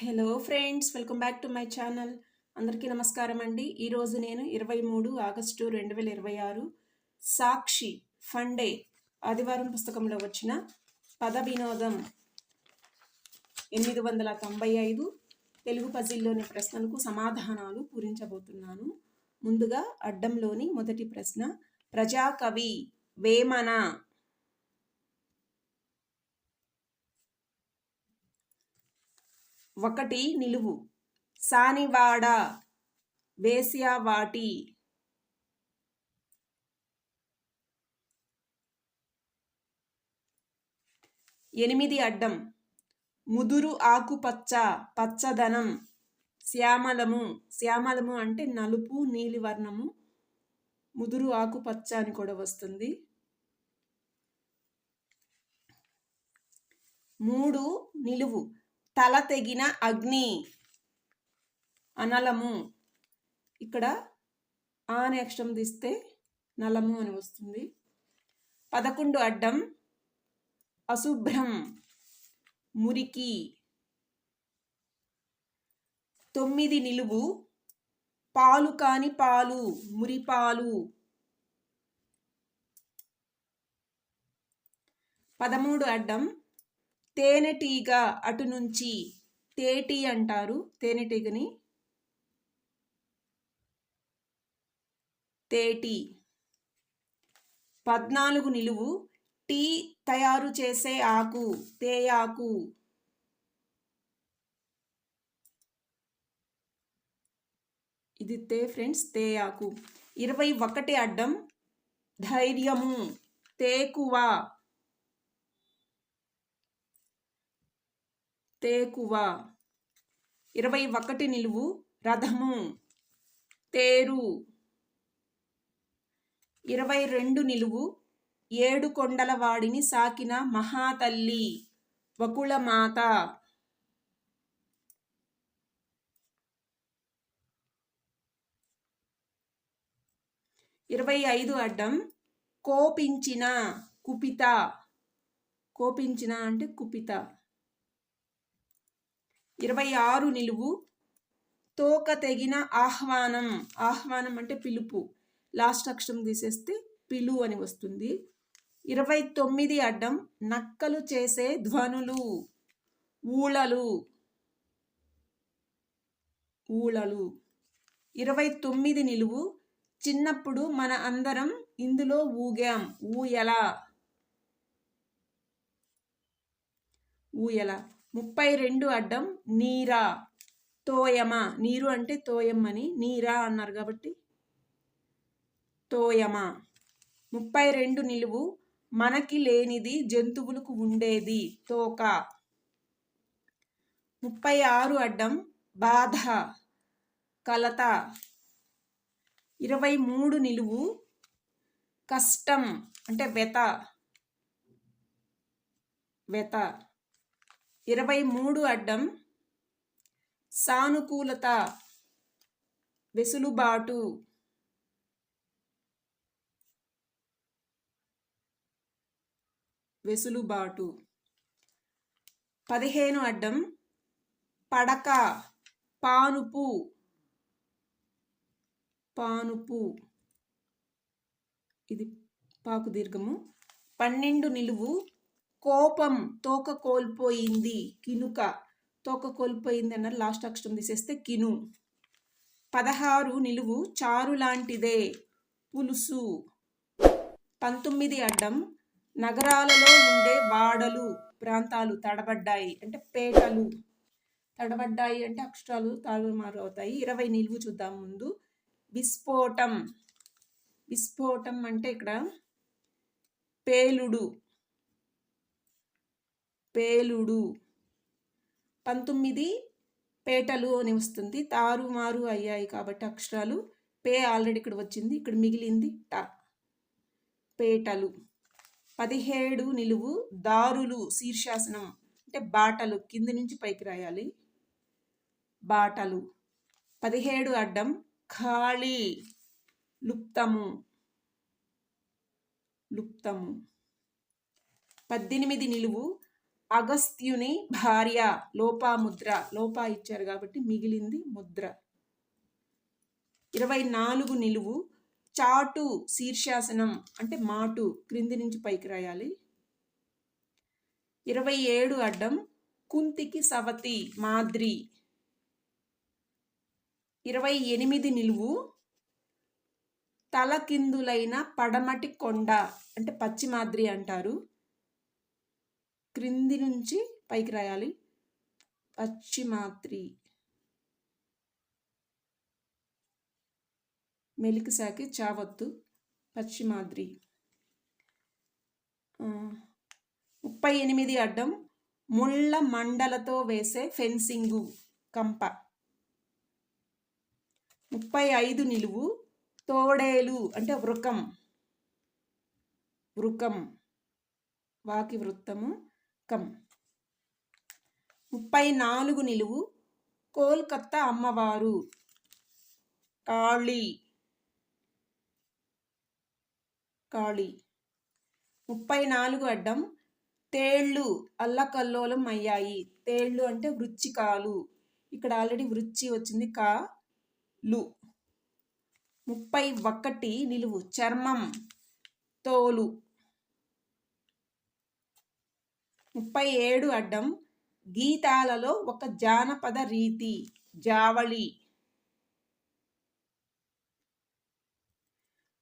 Hello friends, welcome back to my channel. అందరికీ నమస్కారం అండి. ఈరోజు నేను 23 ఆగస్టు 2026 సాక్షి ఫండే ఆదివారం పుస్తకంలో వచ్చిన పద వినోదం 895 తెలుగు పజిల్లోని ప్రశ్నలకు సమాధానాలు పూరించబోతున్నాను. ముందుగా అడ్డంలోని మొదటి ప్రశ్న, ప్రజాకవి వేమన. ఒకటి నిలువు, సానివాడ, వేశ్యావాటి. ఎనిమిది అడ్డం, ముదురు ఆకుపచ్చ, పచ్చదనం, శ్యామలము. శ్యామలము అంటే నలుపు నీలి వర్ణము, ముదురు ఆకుపచ్చ అని కూడా వస్తుంది. మూడు నిలువు, తల తెగిన అగ్ని, అనలము. ఇక్కడ ఆ అనే అక్షరం తీస్తే నలము అని వస్తుంది. 11 అడ్డం, అశుభ్రం, మురికి. 9 నిలువు, పాలు కాని పాలు, మురిపాలు. 13 అడ్డం, తేనెటీగ, అటు నుంచి, తేటి అంటారు తేనెటీగని, తేటి. 14 నిలువు, టీ తయారు చేసే ఆకు, తేయాకు. ఇది తే ఫ్రెండ్స్, తేయాకు. 21 అడ్డం, ధైర్యము, తేకువ, తేకువ. 21 నిలువు, రథము, తేరు. 22 నిలువు, 7 కొండల వాడిని సాకిన మహాతల్లి, వకుళమాత. 25 అడ్డం, కోపించిన, కుపిత. కోపించిన అంటే కుపిత. 26 నిలువు, తోక తెగిన ఆహ్వానం. ఆహ్వానం అంటే పిలుపు, లాస్ట్ అక్షరం తీసేస్తే పిలు అని వస్తుంది. 29 అడ్డం, నక్కలు చేసే ధ్వనులు, ఊళలు, ఊళలు. 29 నిలువు, చిన్నప్పుడు మన అందరం ఇందులో ఊగాం, ఊయల, ఊయల. 32 అడ్డం, నీరా, తోయమ. నీరు అంటే తోయమ్మని, నీరా అన్నారు కాబట్టి తోయమ. 32 నిలువు, మనకి లేనిది జంతువులకు ఉండేది, తోక. 36 అడ్డం, బాధ, కలత. 23 నిలువు, కష్టం అంటే వెత, వెత. 23 అడ్డం, సానుకూలత, వెసులుబాటు, వెసులుబాటు. 15 అడ్డం, పడక, పానుపు, పానుపు. ఇది పాకు దీర్ఘము. 12 నిలువు, కోపం, తోక కోల్పోయింది, కినుక. తోక కోల్పోయింది అన్నారు, లాస్ట్ అక్షరం తీసేస్తే కిను. 16 నిలువు, చారు లాంటిదే, పులుసు. 19 అడ్డం, నగరాలలో ఉండే వాడలు, ప్రాంతాలు తడబడ్డాయి అంటే పేటలు. తడబడ్డాయి అంటే అక్షరాలు తారుమారు అవుతాయి. 20 నిలువు చూద్దాం ముందు, విస్ఫోటం. విస్ఫోటం అంటే ఇక్కడ పేలుడు, పేలుడు. 19 పేటలు అని వస్తుంది, తారుమారు అయ్యాయి కాబట్టి అక్షరాలు. పే ఆల్రెడీ ఇక్కడ వచ్చింది, ఇక్కడ మిగిలింది ట, పేటలు. 17 నిలువు, దారులు, శీర్షాసనం అంటే బాటలు, కింది నుంచి పైకి రాయాలి, బాటలు. 17 అడ్డం, ఖాళీ, లుప్తము, లుప్తము. 18 నిలువు, అగస్త్యుని భార్య లోపాముద్ర. లోపా ఇచ్చారు కాబట్టి మిగిలింది ముద్ర. 24 నిలువు చాటు శీర్షాసనం అంటే మాటు క్రింది నుంచి పైకి రాయాలి. 27 అడ్డం కుంతికి సవతి మాద్రి. 28 నిలువు తలకిందులైన పడమటి కొండ అంటే పశ్చిమాద్రి అంటారు. క్రింది నుంచి పైకి రాయాలి. పశ్చిమాద్రి మెలికి సాకి చావత్తు పశ్చిమాద్రి. 38 అడ్డం ముళ్ళ మండలతో వేసే ఫెన్సింగు కంప. 35 నిలువు తోడేలు అంటే వృకం. వృకం వాకి వృత్తము కం. 34 నిలువు కోల్కత్తా అమ్మవారు కాళీ. కాళీ. 34 అడ్డం తేళ్ళు అల్లకల్లోలం అయ్యాయి. తేళ్ళు అంటే వృచ్చికాలు. ఇక్కడ ఆల్రెడీ వృచ్చి వచ్చింది కాలు. 31 నిలువు చర్మం తోలు. 37 అడ్డం గీతాలలో ఒక జానపద రీతి జావళి.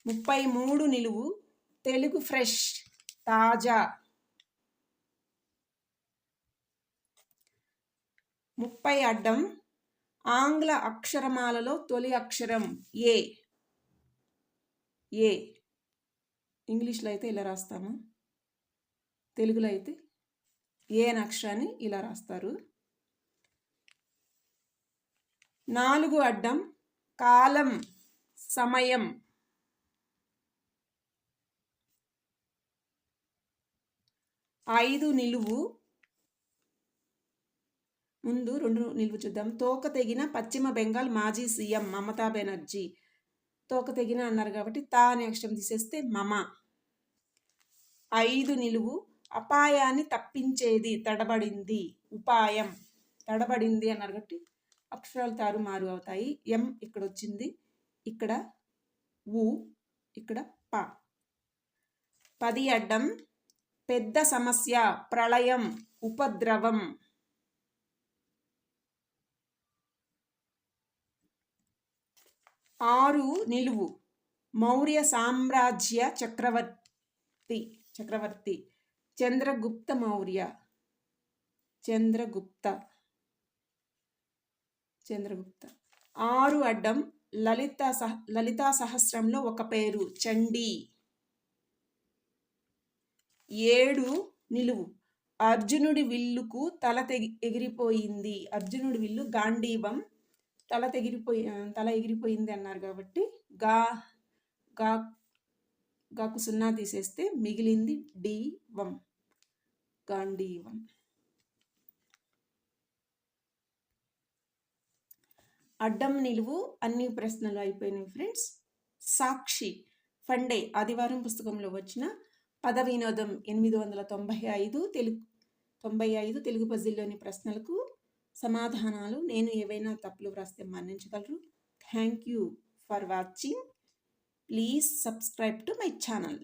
33 నిలువు తెలుగు ఫ్రెష్ తాజా. 30 అడ్డం ఆంగ్ల అక్షరమాలలో తొలి అక్షరం ఏ. ఏ ఇంగ్లీష్లో అయితే ఇలా రాస్తాము, తెలుగులో అయితే ఏ అనే అక్షరాన్ని ఇలా రాస్తారు. 4 అడ్డం కాలం సమయం. 5 నిలువు ముందు 2 నిలువు చూద్దాం. తోక తెగిన పశ్చిమ బెంగాల్ మాజీ సీఎం మమతా బెనర్జీ. తోక తెగిన అన్నారు కాబట్టి తా అనే అక్షరం తీసేస్తే మమ. 5 నిలువు అపాయాన్ని తప్పించేది తడబడింది ఉపాయం. తడబడింది అన్నారు కాబట్టి అక్షరాలు తారుమారు అవుతాయి. ఎం ఇక్కడ వచ్చింది, ఇక్కడ ఊ, ఇక్కడ ప. 10 అడ్డం పెద్ద సమస్య ప్రళయం ఉపద్రవం. 6 నిలువు మౌర్య సామ్రాజ్య చక్రవర్తి చంద్రగుప్త మౌర్య. చంద్రగుప్త. 6 అడ్డం లలితా సహస్రంలో ఒక పేరు చండీ. 7 నిలువు అర్జునుడి విల్లుకు తల ఎగిరిపోయింది. అర్జునుడి విల్లు గాంధీవం. తల ఎగిరిపోయింది అన్నారు కాబట్టి గాకు 0 తీసేస్తే మిగిలింది డీవం గాంధీవం. అడ్డం నిలువు అన్ని ప్రశ్నలు అయిపోయినాయి ఫ్రెండ్స్. సాక్షి ఫండే ఆదివారం పుస్తకంలో వచ్చిన పద వినోదం 895 తెలుగు పజిల్లోని ప్రశ్నలకు సమాధానాలు. నేను ఏవైనా తప్పులు వ్రాస్తే మన్నించగలరు. Thank you for watching. Please subscribe to my channel.